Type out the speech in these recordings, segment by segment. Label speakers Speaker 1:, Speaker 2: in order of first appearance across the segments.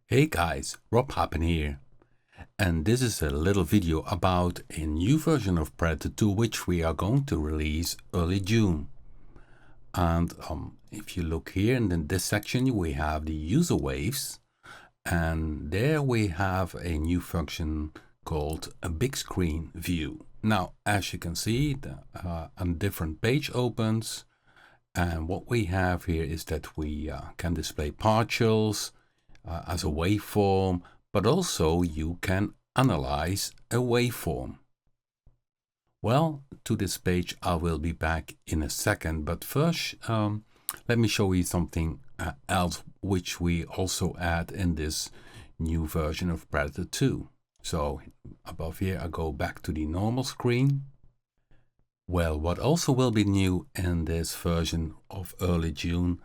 Speaker 1: Hey guys, Papen here, and this is a little video about a new version of Predator 2 which we are going to release early June. And if you look here in this section, we have the user waves, and there we have a new function called a big screen view. Now, as you can see, a different page opens, and what we have here is that we can display partials as a waveform, but also you can analyze a waveform. Well, to this page I will be back in a second, but first let me show you something else which we also add in this new version of Predator 2. So above here I go back to the normal screen. Well, what also will be new in this version of early June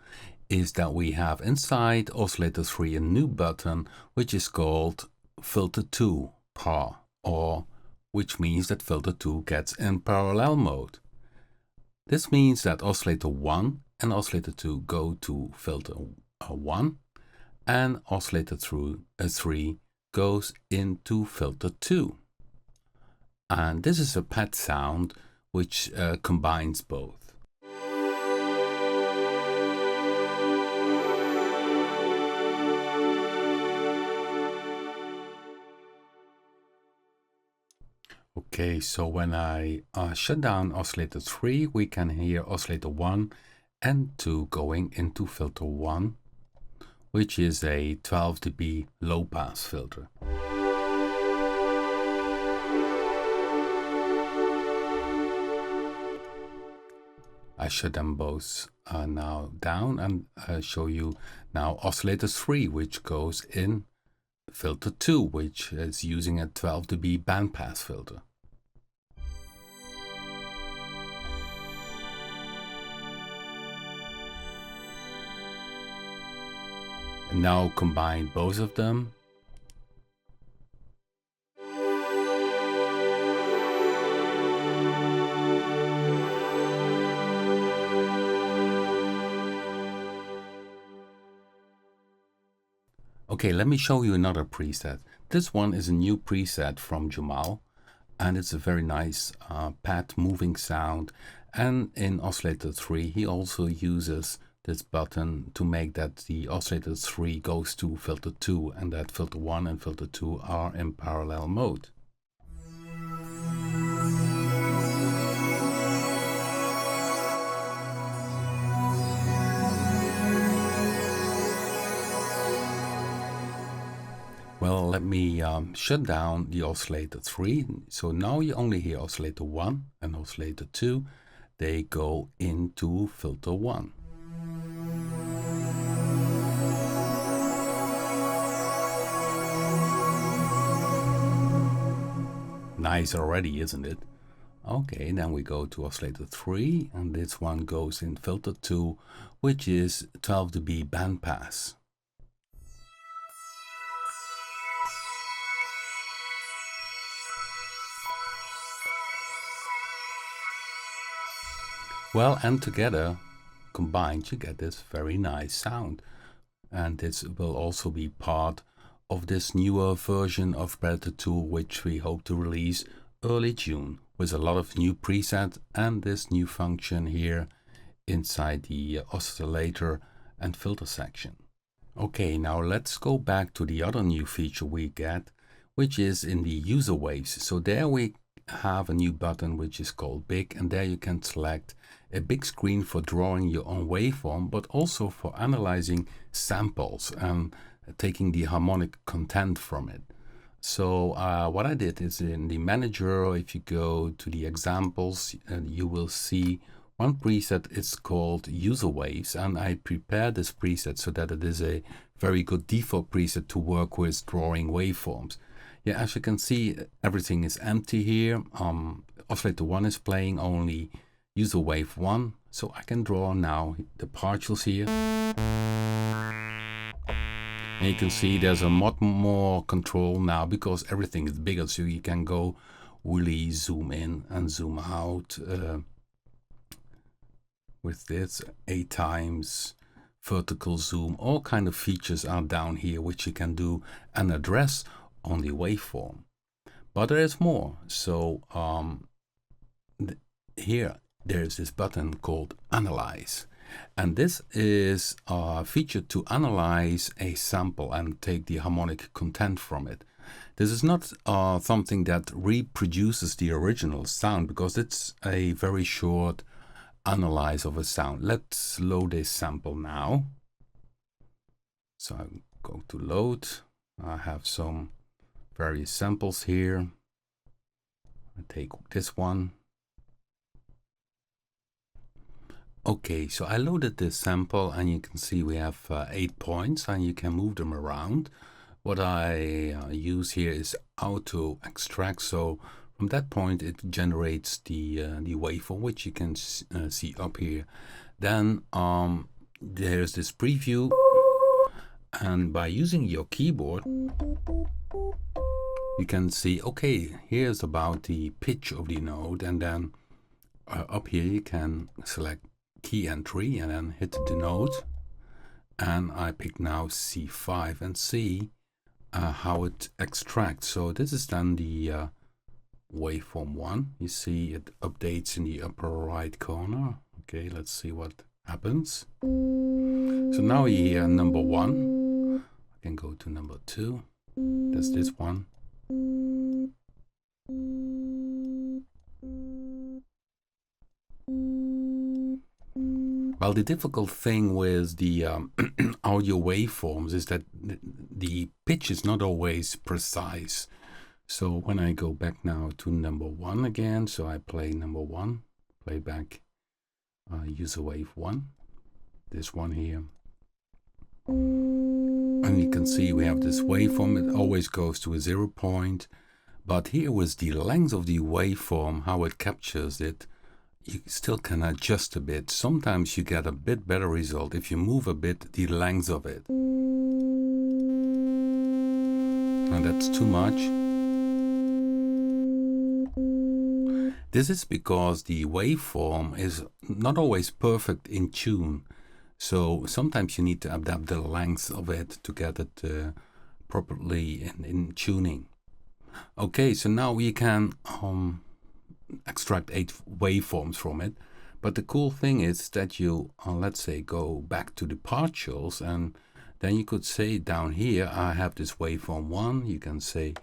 Speaker 1: is that we have inside Oscillator 3 a new button which is called Filter 2 Par, or which means that Filter 2 gets in parallel mode. This means that Oscillator 1 and Oscillator 2 go to Filter 1 and Oscillator 3 goes into Filter 2. And this is a pad sound which combines both. Okay, so when I shut down Oscillator 3, we can hear Oscillator 1 and 2 going into Filter 1, which is a 12 dB low-pass filter. I shut them both now down and show you now Oscillator 3, which goes in Filter 2, which is using a 12 dB bandpass filter. And now combine both of them. Okay, let me show you another preset. This one is a new preset from Jamal, and it's a very nice pad moving sound. And in Oscillator 3, he also uses this button to make that the Oscillator 3 goes to Filter 2 and that Filter 1 and Filter 2 are in parallel mode. Well, let me shut down the Oscillator 3. So now you only hear Oscillator 1 and Oscillator 2. They go into Filter 1. Nice already, isn't it? Okay, then we go to Oscillator 3, and this one goes in Filter 2, which is 12 dB bandpass. Well, and together, combined, you get this very nice sound. And this will also be part of this newer version of Predator 2, which we hope to release early June, with a lot of new presets and this new function here inside the oscillator and filter section. Okay, now let's go back to the other new feature we get, which is in the user waves. So there we have a new button which is called Big, and there you can select a big screen for drawing your own waveform, but also for analyzing samples and taking the harmonic content from it. So what I did is in the manager, if you go to the examples, you will see one preset is called user waves, and I prepared this preset so that it is a very good default preset to work with drawing waveforms. Yeah, as you can see, everything is empty here. Oscillator 1 is playing only user wave 1, so I can draw now the partials here. And you can see there's a lot more control now because everything is bigger, so you can go really zoom in and zoom out with this 8 times vertical zoom, all kind of features are down here which you can do and address on the waveform. But there is more. So here there's this button called Analyze. And this is a feature to analyze a sample and take the harmonic content from it. This is not something that reproduces the original sound, because it's a very short analyze of a sound. Let's load a sample now. So I go to load. I have some various samples here. I take this one. Okay, so I loaded this sample, and you can see we have 8 points, and you can move them around. What I use here is auto extract. So from that point, it generates the waveform, which you can see up here. Then there's this preview, and by using your keyboard, you can see, okay, here's about the pitch of the note, and then up here you can select key entry and then hit the note, and I pick now C5 and see how it extracts. So this is then the waveform 1. You see it updates in the upper right corner. Okay, let's see what happens. So now you hear number 1. I can go to number 2. That's this one. Well, the difficult thing with the audio waveforms is that the pitch is not always precise. So when I go back now to number 1 again, so I play number 1, play back user wave 1, this one here. And you can see we have this waveform. It always goes to a 0 point. But here with the length of the waveform, how it captures it, you still can adjust a bit. Sometimes you get a bit better result if you move a bit the length of it. And that's too much. This is because the waveform is not always perfect in tune. So sometimes you need to adapt the length of it to get it properly in tuning. Okay, so now we can extract 8 waveforms from it. But the cool thing is that you, let's say, go back to the partials, and then you could say down here, I have this waveform 1. You can say,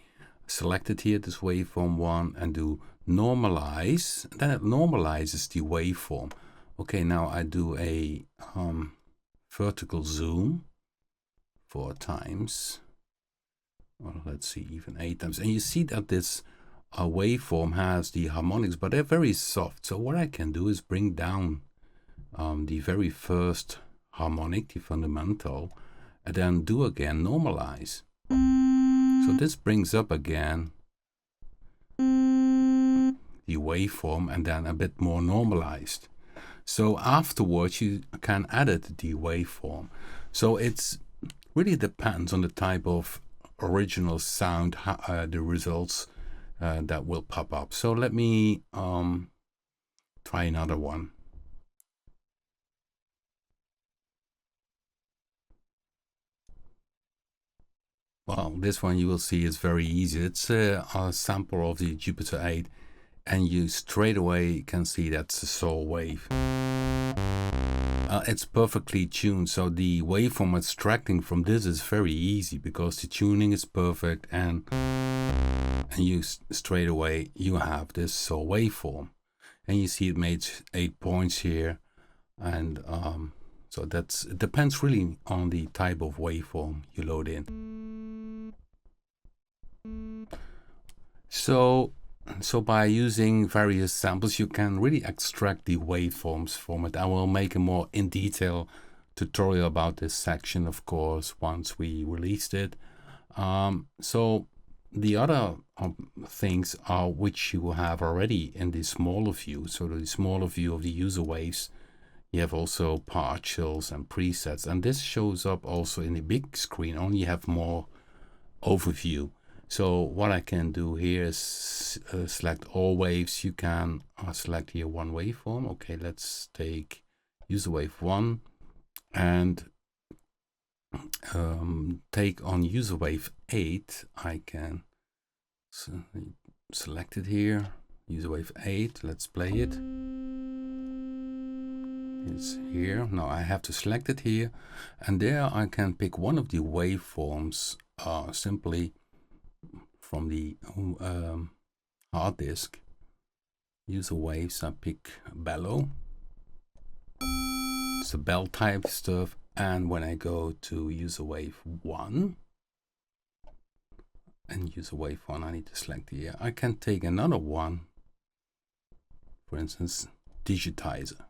Speaker 1: select it here, this waveform 1, and do normalize. Then it normalizes the waveform. Okay, now I do a vertical zoom 4 times. Well, let's see, even 8 times. And you see that this waveform has the harmonics, but they're very soft. So what I can do is bring down the very first harmonic, the fundamental, and then do again normalize. So this brings up again the waveform and then a bit more normalized. So afterwards you can edit the waveform. So it's really depends on the type of original sound, the results that will pop up. So let me try another one. Well, this one you will see is very easy. It's a sample of the Jupiter 8, and you straight away can see that's a soul wave. It's perfectly tuned, so the waveform extracting from this is very easy because the tuning is perfect, and you straight away you have this soul waveform, and you see it made 8 points here, and so it depends really on the type of waveform you load in. So by using various samples, you can really extract the waveforms from it. I will make a more in detail tutorial about this section, of course, once we released it. So the other things are which you have already in the smaller view. So the smaller view of the user waves, you have also partials and presets, and this shows up also in the big screen, only you have more overview. So what I can do here is select all waves. You can select here one waveform. Okay, let's take user wave 1, and take on user wave 8, I can select it here, user wave 8, let's play it. It's here. Now I have to select it here, and there I can pick one of the waveforms simply from the hard disk. User waves, I pick bellow. It's a bell type stuff. And when I go to user wave 1 and user wave 1, I need to select here. I can take another one, for instance, digitizer.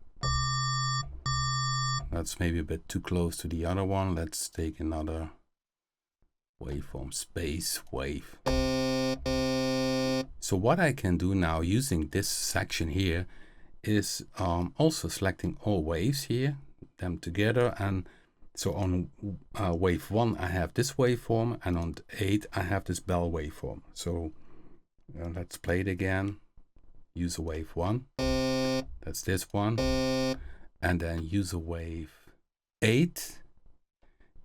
Speaker 1: That's maybe a bit too close to the other one. Let's take another waveform, space wave. So what I can do now using this section here is also selecting all waves here, them together. And so on wave 1 I have this waveform, and on 8 I have this bell waveform. So let's play it again. User wave 1, that's this one, and then user wave 8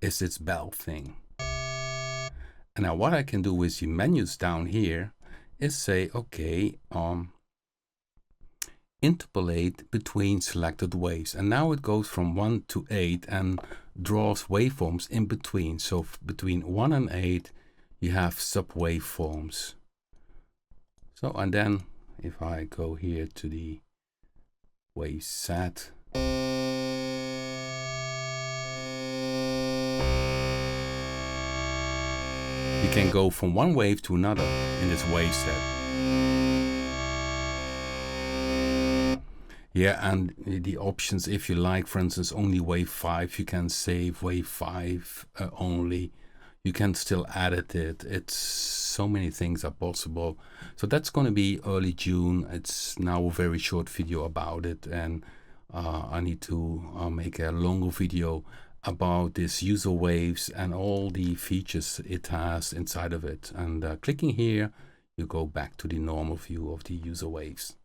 Speaker 1: is this bell thing. And now what I can do with the menus down here is say, okay, interpolate between selected waves. And now it goes from 1 to 8 and draws waveforms in between. So between 1 and 8, you have sub waveforms. So, and then if I go here to the wave set, you can go from one wave to another in this wave set. Yeah, and the options, if you like, for instance, only wave 5, you can save wave 5 only. You can still edit it. It's so many things are possible. So that's going to be early June. It's now a very short video about it, and I need to make a longer video about this user waves and all the features it has inside of it. And clicking here, you go back to the normal view of the user waves.